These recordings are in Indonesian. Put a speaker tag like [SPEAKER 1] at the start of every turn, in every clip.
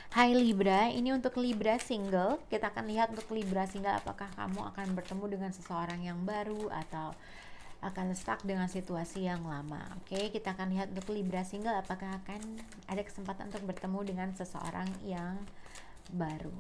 [SPEAKER 1] Hai Libra, ini untuk Libra single. Kita akan lihat untuk Libra single apakah kamu akan bertemu dengan seseorang yang baru atau akan stuck dengan situasi yang lama. Oke, kita akan lihat untuk Libra single apakah akan ada kesempatan untuk bertemu dengan seseorang yang baru.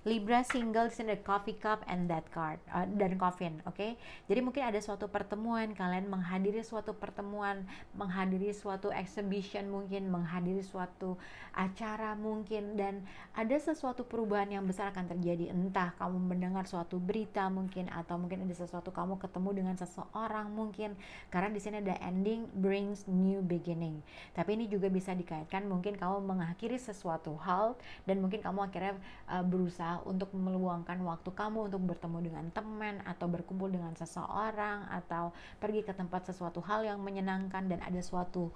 [SPEAKER 1] Libra single, di sini ada coffee cup and that card, dan coffin. Oke. Jadi mungkin ada suatu pertemuan, kalian menghadiri suatu pertemuan, menghadiri suatu exhibition mungkin, menghadiri suatu acara mungkin, dan ada sesuatu perubahan yang besar akan terjadi. Entah kamu mendengar suatu berita mungkin, atau mungkin ada sesuatu kamu ketemu dengan seseorang mungkin. Karena di sini ada ending brings new beginning. Tapi ini juga bisa dikaitkan mungkin kamu mengakhiri sesuatu hal, dan mungkin kamu akhirnya berusaha untuk meluangkan waktu kamu untuk bertemu dengan teman atau berkumpul dengan seseorang atau pergi ke tempat sesuatu hal yang menyenangkan, dan ada suatu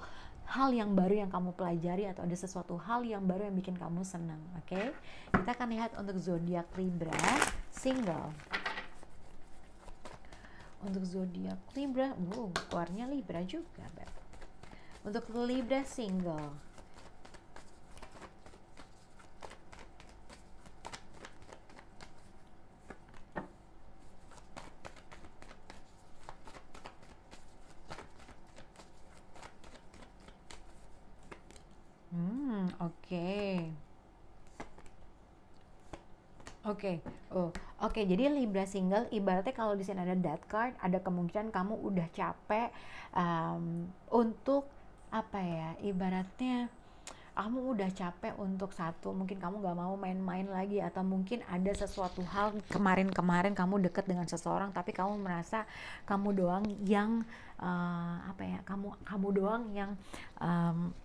[SPEAKER 1] hal yang baru yang kamu pelajari atau ada sesuatu hal yang baru yang bikin kamu senang. Oke, kita akan lihat untuk zodiak Libra single. Untuk zodiak Libra, keluarnya Libra juga, Beb. Untuk Libra single, oke. Oke, oke. Jadi Libra single, ibaratnya kalau di sini ada death card, ada kemungkinan kamu udah capek untuk apa ya? Ibaratnya kamu udah capek untuk satu, mungkin kamu gak mau main-main lagi, atau mungkin ada sesuatu hal kemarin-kemarin kamu deket dengan seseorang, tapi kamu merasa kamu doang yang apa ya? Kamu doang yang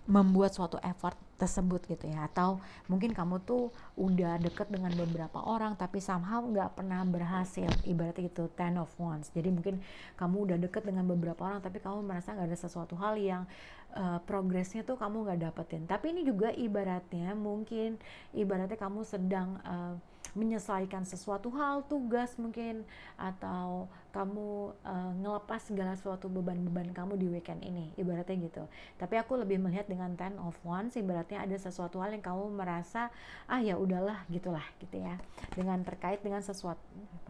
[SPEAKER 1] membuat suatu effort tersebut gitu ya, atau mungkin kamu tuh udah deket dengan beberapa orang tapi somehow nggak pernah berhasil, ibaratnya gitu, ten of wands. Jadi mungkin kamu udah deket dengan beberapa orang tapi kamu merasa nggak ada sesuatu hal yang progresnya tuh kamu nggak dapetin. Tapi ini juga ibaratnya mungkin ibaratnya kamu sedang menyelesaikan sesuatu hal, tugas mungkin, atau kamu ngelepas segala suatu beban-beban kamu di weekend ini, ibaratnya gitu. Tapi aku lebih melihat dengan ten of wands, ibaratnya ada sesuatu hal yang kamu merasa ya udahlah gitulah gitu ya, dengan terkait dengan sesuatu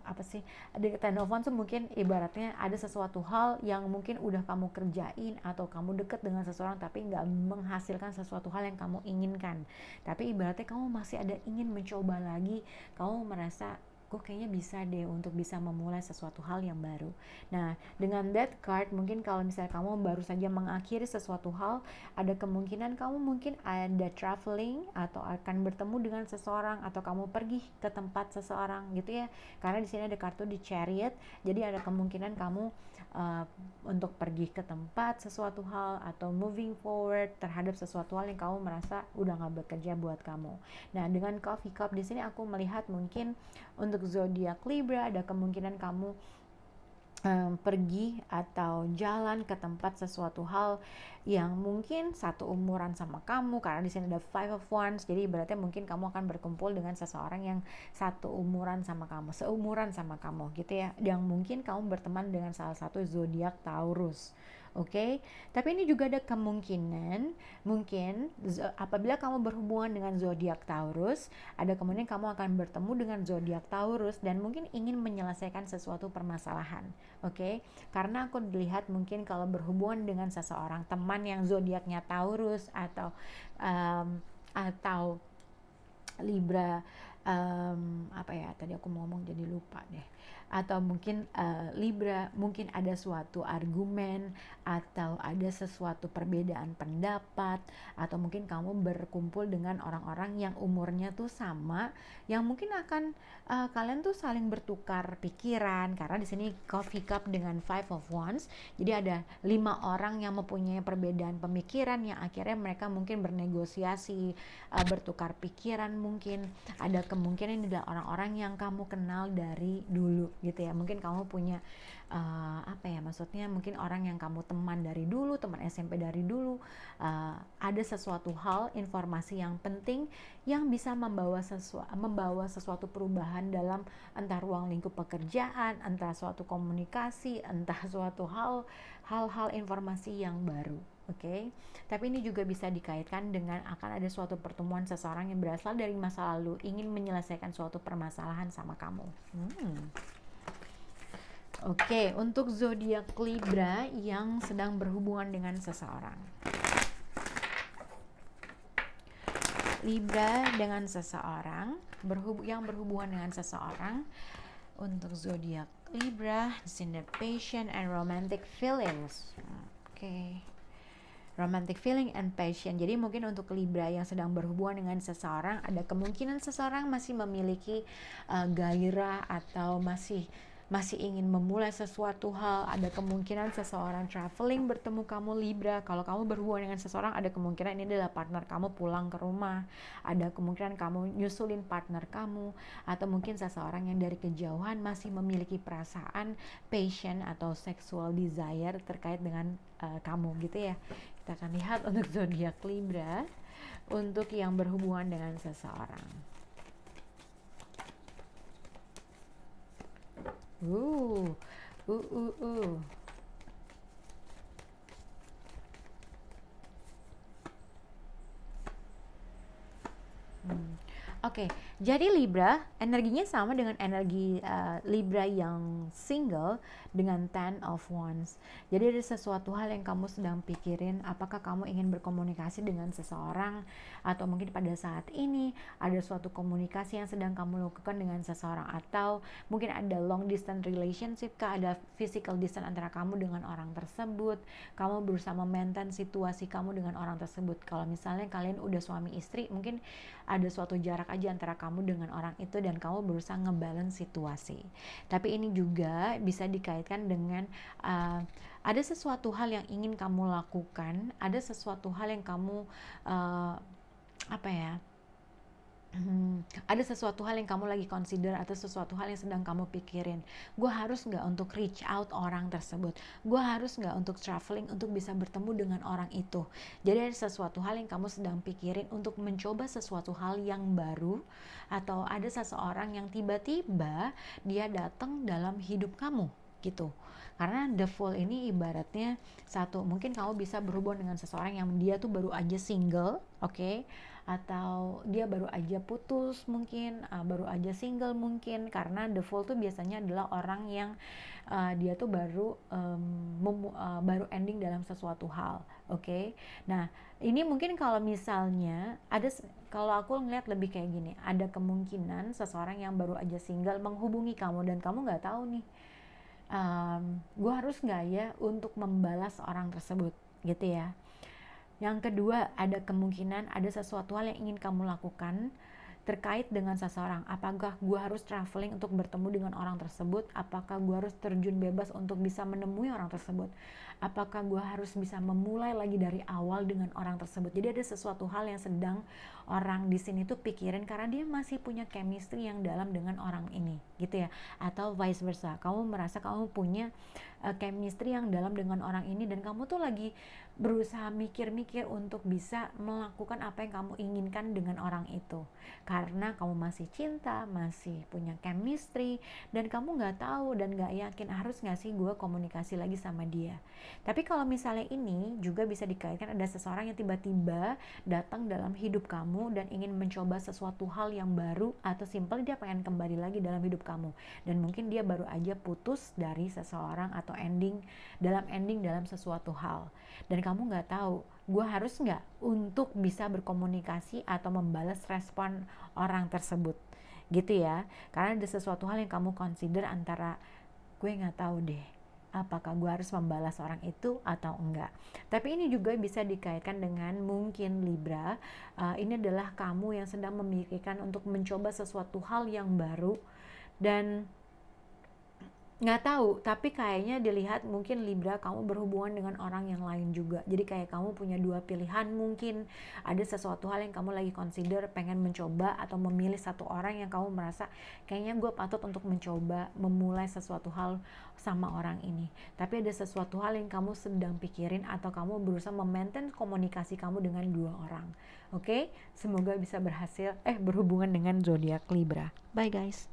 [SPEAKER 1] apa sih, di ten of wands tuh mungkin ibaratnya ada sesuatu hal yang mungkin udah kamu kerjain atau kamu deket dengan seseorang tapi nggak menghasilkan sesuatu hal yang kamu inginkan, tapi ibaratnya kamu masih ada ingin mencoba lagi, kamu merasa gue kayaknya bisa deh untuk bisa memulai sesuatu hal yang baru. Nah, dengan that card, mungkin kalau misalnya kamu baru saja mengakhiri sesuatu hal, ada kemungkinan kamu mungkin ada traveling atau akan bertemu dengan seseorang, atau kamu pergi ke tempat seseorang gitu ya. Karena di sini ada kartu di Chariot, jadi ada kemungkinan kamu untuk pergi ke tempat sesuatu hal atau moving forward terhadap sesuatu hal yang kamu merasa udah gak bekerja buat kamu. Nah, dengan coffee cup di sini aku melihat mungkin untuk zodiak Libra ada kemungkinan kamu pergi atau jalan ke tempat sesuatu hal yang mungkin satu umuran sama kamu, karena di sini ada five of wands. Jadi berarti mungkin kamu akan berkumpul dengan seseorang yang satu umuran sama kamu, seumuran sama kamu gitu ya, yang mungkin kamu berteman dengan salah satu zodiak Taurus. Oke, tapi ini juga ada kemungkinan mungkin apabila kamu berhubungan dengan zodiak Taurus, ada kemungkinan kamu akan bertemu dengan zodiak Taurus dan mungkin ingin menyelesaikan sesuatu permasalahan. Oke, karena aku dilihat mungkin kalau berhubungan dengan seseorang teman yang zodiaknya Taurus atau Libra, apa ya tadi aku ngomong jadi lupa deh, atau mungkin Libra, mungkin ada suatu argumen atau ada sesuatu perbedaan pendapat, atau mungkin kamu berkumpul dengan orang-orang yang umurnya tuh sama, yang mungkin akan kalian tuh saling bertukar pikiran, karena di sini coffee cup dengan five of wands. Jadi ada 5 orang yang mempunyai perbedaan pemikiran yang akhirnya mereka mungkin bernegosiasi, bertukar pikiran, mungkin ada kemungkinan ini adalah orang-orang yang kamu kenal dari dulu gitu ya. Mungkin kamu punya apa ya, maksudnya mungkin orang yang kamu teman dari dulu, teman SMP dari dulu, ada sesuatu hal, informasi yang penting yang bisa membawa sesuatu perubahan dalam entah ruang lingkup pekerjaan, entah suatu komunikasi, entah suatu hal-hal informasi yang baru. Oke, tapi ini juga bisa dikaitkan dengan akan ada suatu pertemuan seseorang yang berasal dari masa lalu ingin menyelesaikan suatu permasalahan sama kamu. Oke, untuk zodiak Libra yang sedang berhubungan dengan seseorang. Libra dengan seseorang, yang berhubungan dengan seseorang. Untuk zodiak Libra, in the passion and romantic feelings. Oke. Romantic feeling and passion. Jadi mungkin untuk Libra yang sedang berhubungan dengan seseorang, ada kemungkinan seseorang masih memiliki gairah atau masih ingin memulai sesuatu hal. Ada kemungkinan seseorang traveling bertemu kamu Libra. Kalau kamu berhubungan dengan seseorang, ada kemungkinan ini adalah partner kamu pulang ke rumah. Ada kemungkinan kamu nyusulin partner kamu, atau mungkin seseorang yang dari kejauhan masih memiliki perasaan passion atau sexual desire terkait dengan kamu gitu ya. Kita akan lihat untuk zodiak Libra untuk yang berhubungan dengan seseorang. Hmm. Oke, jadi Libra energinya sama dengan energi Libra yang single dengan Ten of Wands. Jadi ada sesuatu hal yang kamu sedang pikirin, apakah kamu ingin berkomunikasi dengan seseorang, atau mungkin pada saat ini ada suatu komunikasi yang sedang kamu lakukan dengan seseorang, atau mungkin ada long distance relationship kah, ada physical distance antara kamu dengan orang tersebut. Kamu berusaha memaintain situasi kamu dengan orang tersebut. Kalau misalnya kalian udah suami istri, mungkin ada suatu jarak aja antara kamu dengan orang itu dan kamu berusaha ngebalance situasi. Tapi ini juga bisa dikaitkan dengan ada sesuatu hal yang ingin kamu lakukan, ada sesuatu hal yang kamu ada sesuatu hal yang kamu lagi consider atau sesuatu hal yang sedang kamu pikirin. Gue harus nggak untuk reach out orang tersebut? Gue harus nggak untuk traveling untuk bisa bertemu dengan orang itu? Jadi ada sesuatu hal yang kamu sedang pikirin untuk mencoba sesuatu hal yang baru, atau ada seseorang yang tiba-tiba dia datang dalam hidup kamu gitu. Karena the Fool ini ibaratnya satu, mungkin kamu bisa berhubungan dengan seseorang yang dia tuh baru aja single, oke? Atau dia baru aja putus mungkin, baru aja single mungkin. Karena the Fool tuh biasanya adalah orang yang dia tuh baru ending dalam sesuatu hal, oke? Nah, ini mungkin kalau misalnya kalau aku ngeliat lebih kayak gini, ada kemungkinan seseorang yang baru aja single menghubungi kamu dan kamu nggak tahu nih, gue harus nggak ya untuk membalas orang tersebut gitu ya. Yang kedua, ada kemungkinan ada sesuatu hal yang ingin kamu lakukan terkait dengan seseorang. Apakah gue harus traveling untuk bertemu dengan orang tersebut? Apakah gue harus terjun bebas untuk bisa menemui orang tersebut? Apakah gue harus bisa memulai lagi dari awal dengan orang tersebut? Jadi ada sesuatu hal yang sedang orang di sini tuh pikirin karena dia masih punya chemistry yang dalam dengan orang ini, gitu ya. Atau vice versa, kamu merasa kamu punya chemistry yang dalam dengan orang ini dan kamu tuh lagi berusaha mikir-mikir untuk bisa melakukan apa yang kamu inginkan dengan orang itu, karena kamu masih cinta, masih punya chemistry, dan kamu nggak tahu dan nggak yakin harus nggak sih gue komunikasi lagi sama dia. Tapi kalau misalnya ini juga bisa dikaitkan ada seseorang yang tiba-tiba datang dalam hidup kamu dan ingin mencoba sesuatu hal yang baru, atau simple dia pengen kembali lagi dalam hidup kamu, dan mungkin dia baru aja putus dari seseorang atau ending dalam sesuatu hal, dan kamu nggak tahu gue harus nggak untuk bisa berkomunikasi atau membalas respon orang tersebut gitu ya. Karena ada sesuatu hal yang kamu consider antara gue nggak tahu deh apakah gue harus membalas orang itu atau enggak. Tapi ini juga bisa dikaitkan dengan mungkin Libra, ini adalah kamu yang sedang memikirkan untuk mencoba sesuatu hal yang baru dan nggak tahu, tapi kayaknya dilihat mungkin Libra kamu berhubungan dengan orang yang lain juga. Jadi kayak kamu punya dua pilihan, mungkin ada sesuatu hal yang kamu lagi consider pengen mencoba atau memilih satu orang yang kamu merasa kayaknya gue patut untuk mencoba memulai sesuatu hal sama orang ini. Tapi ada sesuatu hal yang kamu sedang pikirin atau kamu berusaha memaintain komunikasi kamu dengan dua orang. Oke? Semoga bisa berhubungan dengan zodiak Libra. Bye guys.